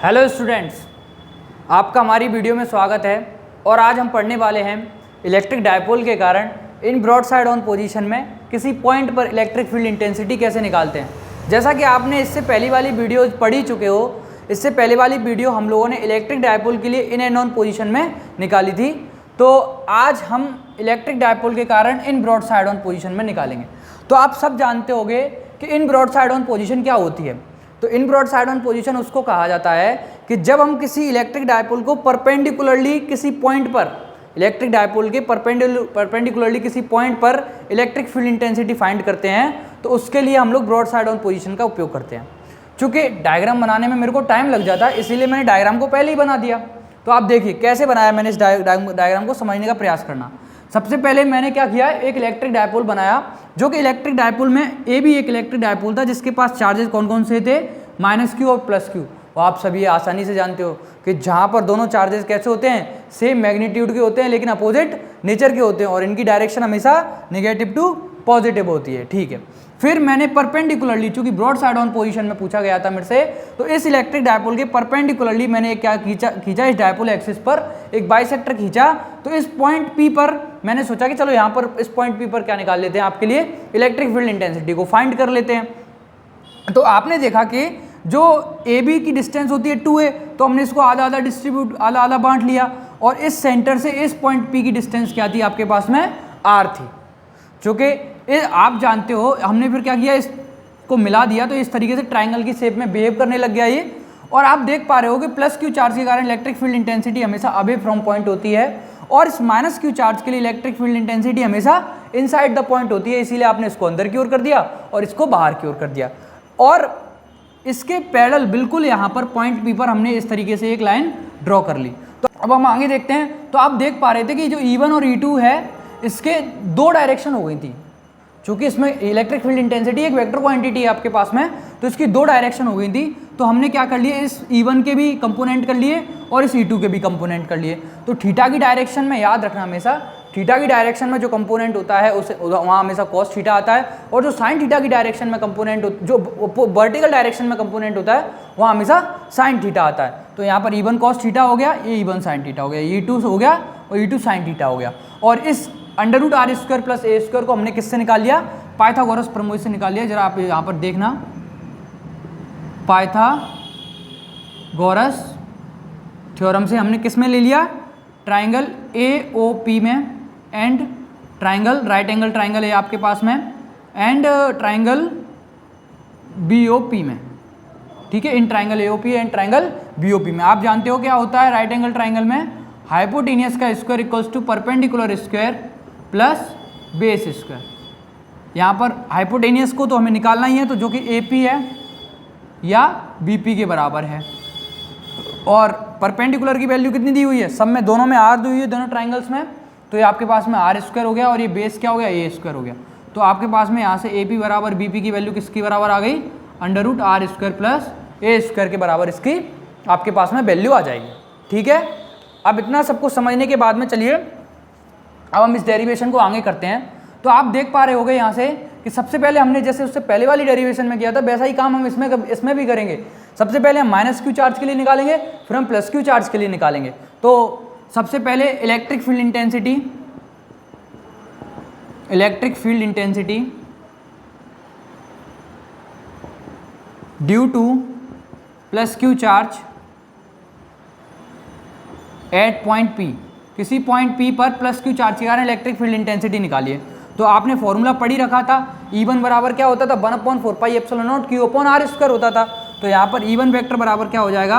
Hello students, आपका हमारी video में स्वागत है। और आज हम पढ़ने वाले हैं इलेक्ट्रिक डायपोल के कारण in broadside on position में किसी पॉइंट पर इलेक्ट्रिक फील्ड इंटेंसिटी कैसे निकालते हैं। जैसा कि आपने इससे पहली वाली वीडियो पढ़ ही चुके हो, इससे पहले वाली वीडियो हम लोगों ने इलेक्ट्रिक डायपोल के लिए इन एंड ऑन पोजीशन में निकाली थी। तो आज हम इलेक्ट्रिक डायपोल के कारण in broadside on position में निकालेंगे। तो आप सब जानते होंगे कि in broadside on position क्या होती है। तो in broadside on position उसको कहा जाता है कि जब हम किसी इलेक्ट्रिक डायपोल को परपेंडिकुलरली किसी पॉइंट पर, इलेक्ट्रिक डायपोल के परपेंडिकुलरली किसी पॉइंट पर इलेक्ट्रिक फील्ड इंटेंसिटी फाइंड करते हैं, तो उसके लिए हम लोग ब्रॉड साइड ऑन पोजीशन का उपयोग करते हैं। चूँकि डायग्राम बनाने में मेरे को टाइम लग जाता है, इसीलिए मैंने डायग्राम को पहले ही बना दिया। तो आप देखिए कैसे बनाया मैंने इस डायग्राम को समझने का प्रयास करना। सबसे पहले मैंने क्या किया, एक इलेक्ट्रिक डायपोल बनाया, जो कि इलेक्ट्रिक डायपोल में ए भी एक इलेक्ट्रिक डायपोल था जिसके पास चार्जेस कौन कौन से थे, -q और +q। वो आप सभी आसानी से जानते हो कि जहाँ पर दोनों चार्जेस कैसे होते हैं, सेम मैग्नीट्यूड के होते हैं लेकिन अपोजिट नेचर के होते हैं और इनकी डायरेक्शन हमेशा नेगेटिव टू पॉजिटिव होती है। ठीक है, फिर मैंने परपेंडिकुलरली, चूंकि ब्रॉड साइड ऑन पोजीशन में पूछा गया था मेरे से, तो इस इलेक्ट्रिक डायपोल के परपेंडिकुलरली मैंने क्या खींचा इस डायपोल एक्सिस पर एक बाइसेक्टर खींचा। तो इस पॉइंट P पर मैंने सोचा कि चलो यहाँ पर इस पॉइंट P पर क्या निकाल लेते हैं, आपके लिए इलेक्ट्रिक फील्ड इंटेंसिटी को फाइंड कर लेते हैं। तो आपने देखा कि जो AB की डिस्टेंस होती है 2a, तो हमने इसको आधा आधा बांट लिया और इस सेंटर से इस पॉइंट P की डिस्टेंस क्या थी आपके पास में, r थी। चूँकि आप जानते हो, हमने फिर क्या किया, इसको मिला दिया तो इस तरीके से ट्राइंगल की शेप में बिहेव करने लग गया ये। और आप देख पा रहे हो कि +q चार्ज के कारण इलेक्ट्रिक फील्ड इंटेंसिटी हमेशा अवे फ्रॉम पॉइंट होती है और इस -q चार्ज के लिए इलेक्ट्रिक फील्ड इंटेंसिटी हमेशा इनसाइड द पॉइंट होती है। इसीलिए आपने इसको अंदर की ओर कर दिया और इसको बाहर की ओर कर दिया। और इसके पैरेलल बिल्कुल यहाँ पर पॉइंट P पर हमने इस तरीके से एक लाइन ड्रॉ कर ली। तो अब हम आगे देखते हैं। तो आप देख पा रहे थे कि जो E1 और E2 है, इसके दो डायरेक्शन हो गई थी। चूँकि इसमें इलेक्ट्रिक फील्ड इंटेंसिटी एक वेक्टर क्वांटिटी है आपके पास में, तो इसकी दो डायरेक्शन हो गई थी। तो हमने क्या कर लिए, इस E1 के भी कंपोनेंट कर लिए और इस E2 के भी कंपोनेंट कर लिए। तो थीटा की डायरेक्शन में याद रखना हमेशा, थीटा की डायरेक्शन में जो कंपोनेंट होता है उसे वहाँ हमेशा cos थीटा आता है, और जो साइन थीटा की डायरेक्शन में कंपोनेंट, जो वर्टिकल डायरेक्शन में कंपोनेंट होता है वहाँ हमेशा साइन थीटा आता है। तो यहाँ पर E1 cos थीटा हो गया, ये E1 साइन थीटा हो गया, E2 हो गया और E2 साइन थीटा हो गया। और इस √r² + a² को हमने किससे निकाल लिया, पाइथागोरस प्रमेय से निकाल लिया। जरा आप यहाँ पर देखना, पाइथागोरस थ्योरम से हमने किस में ले लिया, ट्राइंगल AOP में and triangle right angle triangle है आपके पास में एंड ट्राइंगल BOP में। ठीक है, in triangle AOP and triangle BOP में आप जानते हो क्या होता है राइट एंगल ट्राइंगल में, हाइपोटेनियस का square equals to perpendicular square plus base square. यहाँ पर हाइपोटेनियस को तो हमें निकालना ही है, तो जो कि AP है या BP के बराबर है। और परपेंडिकुलर की वैल्यू कितनी दी हुई है, सब में दोनों में r दी हुई है, दोनों ट्राइंगल्स में। तो ये आपके पास में r² हो गया और ये बेस क्या हो गया, a² हो गया। तो आपके पास में यहाँ से AP बराबर BP की वैल्यू किसकी बराबर आ गई, √r² + a² के बराबर इसकी आपके पास में वैल्यू आ जाएगी। ठीक है, अब इतना सबको समझने के बाद में चलिए अब हम इस डेरिवेशन को आगे करते हैं। तो आप देख पा रहे होगे यहाँ से कि सबसे पहले हमने जैसे उससे पहले वाली डेरिवेशन में किया था, वैसा ही काम हम इसमें भी करेंगे। सबसे पहले हम -q चार्ज के लिए निकालेंगे, फिर हम +q चार्ज के लिए निकालेंगे। तो सबसे पहले electric field intensity due to +q charge at point P, किसी पॉइंट P पर +q चार्ज के कारण इलेक्ट्रिक फील्ड इंटेंसिटी निकालिए। तो आपने फॉर्मूला पढ़ ही रखा था, E1 बराबर क्या होता था, 1/4πε0 q/r² होता था। तो यहाँ पर E1 वेक्टर बराबर क्या हो जाएगा,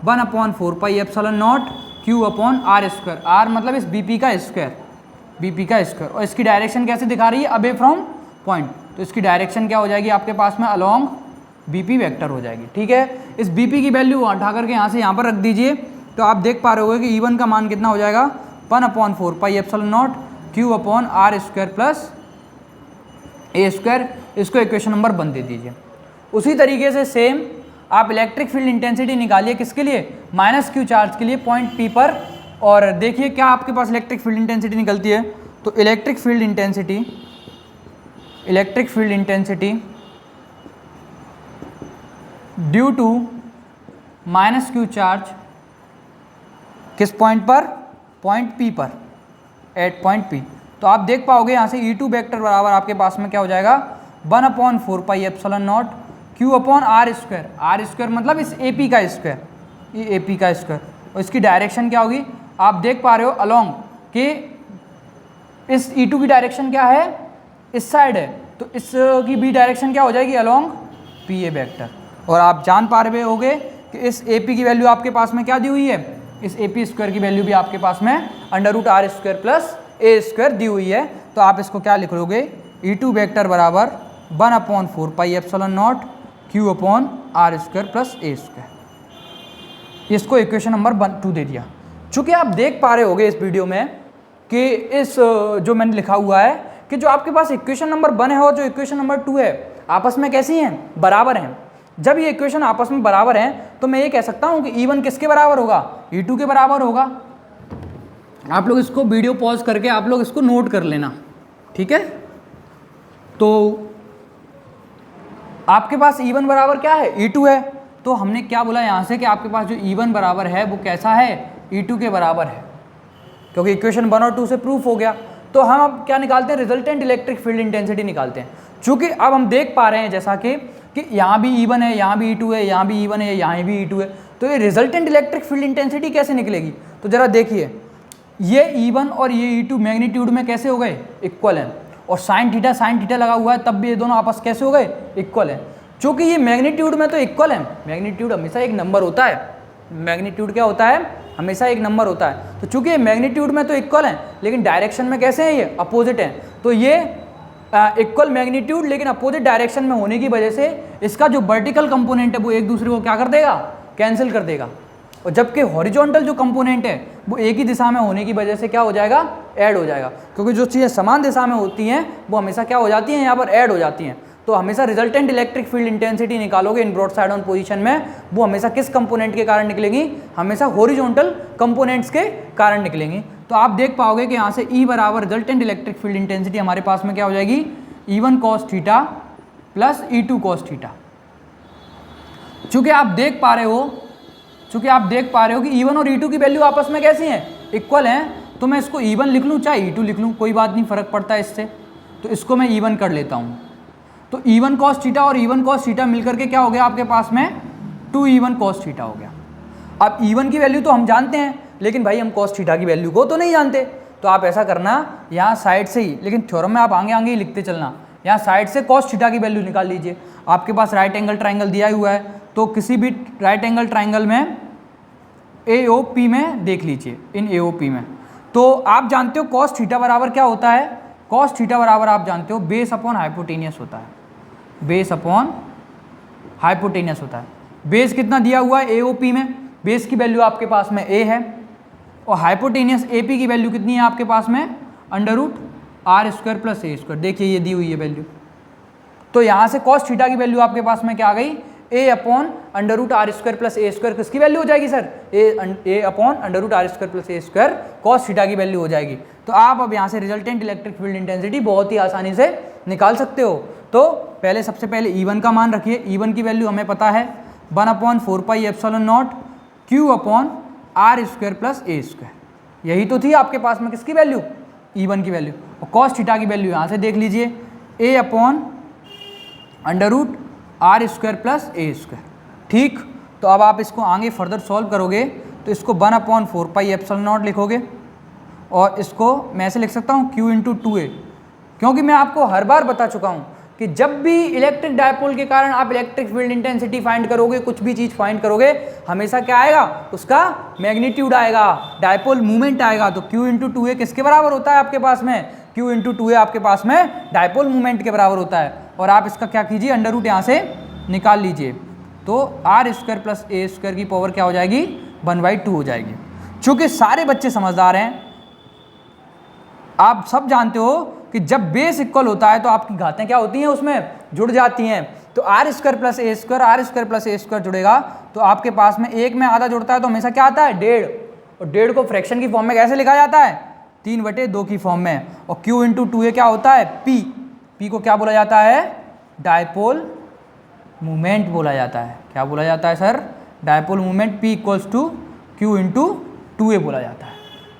1/4πε0 q/r²। r मतलब इस BP का स्क्वायर, और इसकी डायरेक्शन कैसे दिखा रही है, अवे फ्रॉम पॉइंट। तो इसकी डायरेक्शन क्या हो जाएगी आपके पास में, अलोंग BP वेक्टर हो जाएगी। ठीक है, इस BP की वैल्यू उठा करके यहाँ से यहाँ पर रख दीजिए। तो आप देख पा रहे होगे कि E1 का मान कितना हो जाएगा, 1/4πε0 q/r² + a²। इसको इक्वेशन नंबर 1 दे दीजिए। उसी तरीके से सेम आप इलेक्ट्रिक फील्ड इंटेंसिटी निकालिए, किसके लिए, -q चार्ज के लिए पॉइंट P पर। और देखिए क्या आपके पास इलेक्ट्रिक फील्ड इंटेंसिटी निकलती है। तो electric field intensity due to minus q charge किस पॉइंट पर, पॉइंट P पर, एट पॉइंट P। तो आप देख पाओगे यहाँ से E2 वेक्टर बराबर आपके पास में क्या हो जाएगा 1/4πε0 Q अपॉन आर स्क्वायर मतलब इस AP का स्क्वायर, ये AP का स्क्वायर। और इसकी डायरेक्शन क्या होगी, आप देख पा रहे हो अलोंग कि इस E2 की डायरेक्शन क्या है, इस साइड है, तो इसकी भी डायरेक्शन क्या हो जाएगी अलोंग PA वेक्टर। और आप जान पा रहे होगे कि इस AP की वैल्यू आपके पास में क्या दी हुई है, इस AP स्क्वायर की वैल्यू भी आपके पास में √r² प्लस a² दी हुई है। तो आप इसको क्या लिख लोगे, E2 वेक्टर बराबर 1/4πε0 Q upon r² plus a²। इसको इक्वेशन नंबर 2 दे दिया। चूँकि आप देख पा रहे होगे इस वीडियो में कि इस जो मैंने लिखा हुआ है कि जो आपके पास इक्वेशन नंबर 1 है और जो इक्वेशन नंबर 2 है आपस में कैसी हैं, बराबर हैं। जब ये इक्वेशन आपस में बराबर हैं तो मैं ये कह सकता हूँ कि E1 किसके बराबर होगा, E2 के बराबर होगा। आप लोग इसको वीडियो पॉज करके आप लोग इसको नोट कर लेना, ठीक है। तो आपके पास E1 बराबर क्या है, E2 है। तो हमने क्या बोला यहाँ से कि आपके पास जो E1 बराबर है वो कैसा है, E2 के बराबर है, क्योंकि इक्वेशन 1 और 2 से प्रूफ हो गया। तो हम अब क्या निकालते हैं, रिजल्टेंट इलेक्ट्रिक फील्ड इंटेंसिटी निकालते हैं। चूँकि अब हम देख पा रहे हैं जैसा कि यहाँ भी E1 है, यहाँ भी E2 है, यहाँ भी E1 है, यहाँ भी E2 है, तो ये रिजल्टेंट इलेक्ट्रिक फील्ड इंटेंसिटी कैसे निकलेगी। तो ज़रा देखिए, ये E1 और ये E2 मैग्नीट्यूड में कैसे हो गए, इक्वल हैं। और साइन थीटा लगा हुआ है तब भी ये दोनों आपस कैसे हो गए, इक्वल हैं। चूँकि ये मैग्नीट्यूड में तो इक्वल है, मैग्नीट्यूड हमेशा एक नंबर होता है, मैग्नीट्यूड क्या होता है, हमेशा एक नंबर होता है। तो चूँकि ये मैग्नीट्यूड में तो इक्वल है लेकिन डायरेक्शन में कैसे हैं, ये अपोजिट हैं। तो ये इक्वल मैग्नीट्यूड लेकिन अपोजिट डायरेक्शन में होने की वजह से इसका जो वर्टिकल कंपोनेंट है वो एक दूसरे को क्या कर देगा, कैंसिल कर देगा। और जबकि हॉरिजॉन्टल जो कंपोनेंट है वो एक ही दिशा में होने की वजह से क्या हो जाएगा, ऐड हो जाएगा। क्योंकि जो चीज़ें समान दिशा में होती हैं वो हमेशा क्या हो जाती हैं, यहाँ पर ऐड हो जाती हैं। तो हमेशा रिजल्टेंट इलेक्ट्रिक फील्ड इंटेंसिटी निकालोगे in broadside on position में, वो हमेशा किस कंपोनेंट के कारण निकलेगी, हमेशा हॉरिजॉन्टल कंपोनेंट्स के कारण निकलेंगी। तो आप देख पाओगे कि यहाँ से E बराबर रिजल्टेंट इलेक्ट्रिक फील्ड इंटेंसिटी हमारे पास में क्या हो जाएगी, E1 cos theta plus E2 cos theta. चूँकि आप देख पा रहे हो कि E1 और E2 की वैल्यू आपस में कैसी हैं, इक्वल हैं। तो मैं इसको E1 लिख लूँ चाहे E2 लिख लूँ, कोई बात नहीं, फ़र्क पड़ता है इससे। तो इसको मैं E1 कर लेता हूँ। तो E1 cos थीटा और E1 cos थीटा मिलकर के क्या हो गया आपके पास में, 2E1 cos थीटा हो गया। अब E1 की वैल्यू तो हम जानते हैं लेकिन भाई हम cos थीटा की वैल्यू को तो नहीं जानते। तो आप ऐसा करना, यहाँ साइड से ही, लेकिन थ्योरम में आप आगे ही लिखते चलना, यहाँ साइड से cos थीटा की वैल्यू निकाल लीजिए। आपके पास राइट एंगल ट्राइंगल दिया हुआ है, तो किसी भी राइट एंगल ट्राइंगल में AOP में देख लीजिए, इन AOP में। तो आप जानते हो cos थीटा बराबर क्या होता है, cos थीटा बराबर आप जानते हो बेस अपॉन हाइपोटेनियस होता है, बेस अपॉन हाइपोटेनियस होता है। बेस कितना दिया हुआ है AOP में, बेस की वैल्यू आपके पास में A है, और हाइपोटेनियस AP की वैल्यू कितनी है आपके पास में, √r² प्लस a²। देखिए ये दी हुई है वैल्यू। तो यहाँ से cos थीटा की वैल्यू आपके पास में क्या आ गई, A upon √r² plus a²। किसकी वैल्यू हो जाएगी sir, A upon √r² plus a² cos theta की वैल्यू हो जाएगी। तो आप अब यहाँ से रिजल्टेंट इलेक्ट्रिक फील्ड इंटेंसिटी बहुत ही आसानी से निकाल सकते हो। तो पहले सबसे पहले E1 का मान रखिए, E1 की वैल्यू हमें पता है 1/4πε0 Q upon r² plus a²। यही तो थी आपके पास में किसकी वैल्यू, E1 की वैल्यू। और cos थीटा की वैल्यू यहाँ से देख लीजिए, A upon √r² plus a²। ठीक, तो अब आप इसको आगे फर्दर सॉल्व करोगे तो इसको 1/4πε0 लिखोगे, और इसको मैं ऐसे लिख सकता हूँ Q × 2a, क्योंकि मैं आपको हर बार बता चुका हूँ कि जब भी इलेक्ट्रिक डायपोल के कारण आप इलेक्ट्रिक फील्ड इंटेंसिटी फाइंड करोगे, कुछ भी चीज़ फाइंड करोगे, हमेशा क्या आएगा, उसका मैग्नीट्यूड आएगा, डायपोल मूवमेंट आएगा। तो Q × 2a किसके बराबर होता है आपके पास में, Q × 2a आपके पास में डायपोल मूवमेंट के बराबर होता है। और आप इसका क्या कीजिए, अंडर रूट यहाँ से निकाल लीजिए, तो r² प्लस a² की पावर क्या हो जाएगी, 1/2 हो जाएगी। चूँकि सारे बच्चे समझदार हैं, आप सब जानते हो कि जब बेस इक्वल होता है तो आपकी घातें क्या होती हैं, उसमें जुड़ जाती हैं। तो r² plus a² plus a² जुड़ेगा, तो आपके पास में एक में आधा जुड़ता है तो हमेशा क्या आता है, 1.5। और 1.5 को फ्रैक्शन की फॉर्म में कैसे लिखा जाता है, 3/2 की फॉर्म में। और Q × 2a क्या होता है, P को क्या बोला जाता है, डायपोल मूवमेंट बोला जाता है। क्या बोला जाता है sir, dipole moment P equals to Q into 2A बोला जाता है।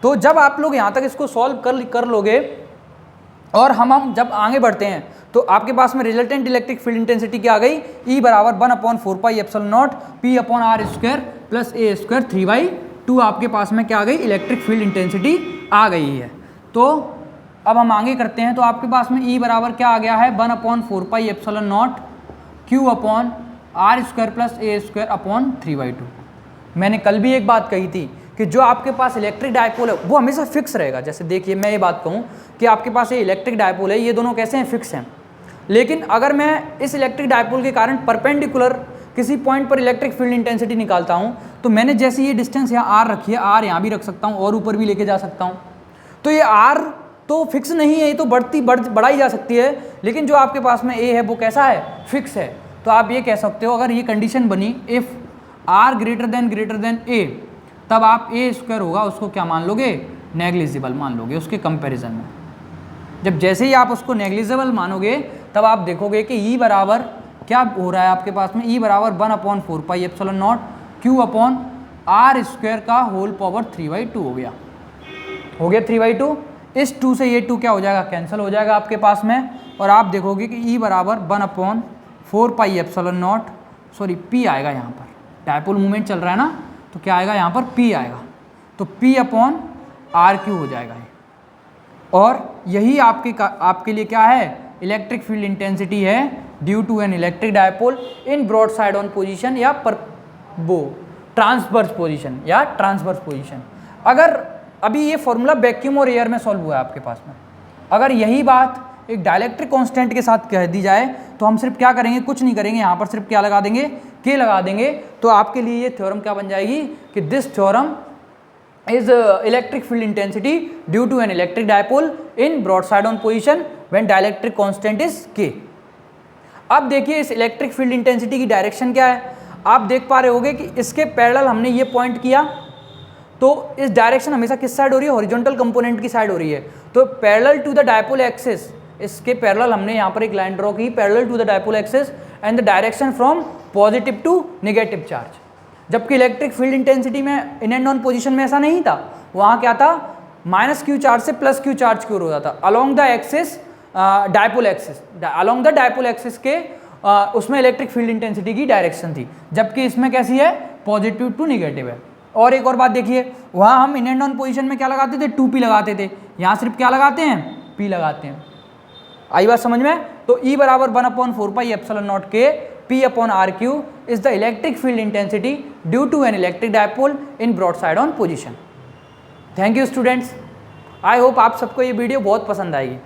तो जब आप लोग यहाँ तक इसको सॉल्व कर लोगे और हम जब आगे बढ़ते हैं तो आपके पास में रिजल्टेंट इलेक्ट्रिक फील्ड इंटेंसिटी क्या आ गई, E बराबर 1/4πε0 P/r² प्लस a² 3/2 आपके पास में क्या आ गई, इलेक्ट्रिक फील्ड इंटेंसिटी आ गई है। तो अब हम आगे करते हैं तो आपके पास में E बराबर क्या आ गया है, 1/4πε0 Q/r² प्लस a² 3/2। मैंने कल भी एक बात कही थी कि जो आपके पास इलेक्ट्रिक डायपोल है वो हमेशा फिक्स रहेगा। जैसे देखिए मैं ये बात कहूँ कि आपके पास ये इलेक्ट्रिक डायपोल है, ये दोनों कैसे हैं, फिक्स हैं। लेकिन अगर मैं इस इलेक्ट्रिक डायपोल के कारण परपेंडिकुलर किसी पॉइंट पर इलेक्ट्रिक फील्ड इंटेंसिटी निकालता हूँ तो मैंने जैसे ये डिस्टेंस यहाँ r रखी है, r यहाँ भी रख सकता हूँ और ऊपर भी लेके जा सकता हूँ। तो ये r तो फिक्स नहीं है, ये तो बढ़ाई जा सकती है, लेकिन जो आपके पास में a है वो कैसा है, फिक्स है। तो आप ये कह सकते हो अगर ये कंडीशन बनी if r greater than a, तब आप a² होगा उसको क्या मान लोगे, नेग्लिजिबल मान लोगे उसके कंपैरिजन में। जब जैसे ही आप उसको नेग्लिजिबल मानोगे तब आप देखोगे कि E बराबर क्या हो रहा है आपके पास में, E बराबर 1/4πε0 Q/r² का होल पावर 3/2 हो गया 3/2। इस 2 से ये 2 क्या हो जाएगा, कैंसिल हो जाएगा आपके पास में, और आप देखोगे कि E बराबर 1/4πε0 सॉरी P आएगा यहाँ पर, डायपोल मूवमेंट चल रहा है ना, तो क्या आएगा यहाँ पर P आएगा, तो P/r³ हो जाएगा ये। और यही आपके लिए क्या है, इलेक्ट्रिक फील्ड इंटेंसिटी है due to an electric dipole in broadside on position या ट्रांसवर्स पोजीशन। अगर अभी ये फॉर्मूला वैक्यूम और एयर में सॉल्व हुआ है आपके पास में, अगर यही बात एक डाइलेक्ट्रिक कांस्टेंट के साथ कह दी जाए तो हम सिर्फ क्या करेंगे, कुछ नहीं करेंगे, यहाँ पर सिर्फ क्या लगा देंगे, K लगा देंगे। तो आपके लिए ये थ्योरम क्या बन जाएगी कि this theorem is electric field intensity due to an electric dipole in broadside on position when dielectric constant is K। अब देखिए इस इलेक्ट्रिक फील्ड इंटेंसिटी की डायरेक्शन क्या है, आप देख पा रहे होगे कि इसके पैरेलल हमने ये पॉइंट किया तो इस डायरेक्शन हमेशा किस साइड हो रही है, हॉरिजॉन्टल कंपोनेंट की साइड हो रही है। तो parallel to the dipole axis, इसके पैरेलल हमने यहाँ पर एक लाइन ड्रॉ की, parallel to the dipole axis and the direction from positive to negative charge. जबकि इलेक्ट्रिक फील्ड इंटेंसिटी में इन एंड ऑन पोजीशन में ऐसा नहीं था, वहाँ क्या था, -q चार्ज से +q चार्ज की ओर होता था along the axis dipole axis के उसमें इलेक्ट्रिक फील्ड इंटेंसिटी की डायरेक्शन थी, जबकि इसमें कैसी है, पॉजिटिव टू नेगेटिव है। और एक और बात देखिए, वहाँ हम इन एंड ऑन पोजीशन में क्या लगाते थे, 2p लगाते थे, यहाँ सिर्फ क्या लगाते हैं, p लगाते हैं। आई बात समझ में। तो E बराबर 1/4πε0 K P/r³ is the electric field intensity due to an electric dipole in broadside on position। Thank you students, I hope आप सबको ये वीडियो बहुत पसंद आएगी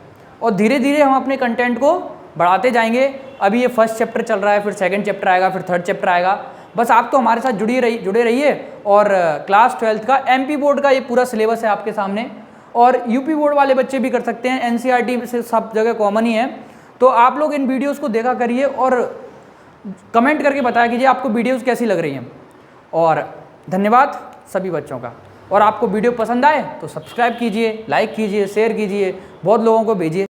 और धीरे धीरे हम अपने कंटेंट को बढ़ाते जाएंगे। अभी ये फर्स्ट चैप्टर चल रहा है, फिर सेकंड चैप्टर आएगा, फिर थर्ड चैप्टर आएगा। बस आप तो हमारे साथ जुड़े रहिए। और क्लास 12th का MP बोर्ड का ये पूरा सिलेबस है आपके सामने, और UP बोर्ड वाले बच्चे भी कर सकते हैं, NCERT से सब जगह कॉमन ही है। तो आप लोग इन वीडियोज़ को देखा करिए और कमेंट करके बताया कीजिए आपको वीडियोस कैसी लग रही हैं। और धन्यवाद सभी बच्चों का। और आपको वीडियो पसंद आए तो सब्सक्राइब कीजिए, लाइक कीजिए, शेयर कीजिए, बहुत लोगों को भेजिए।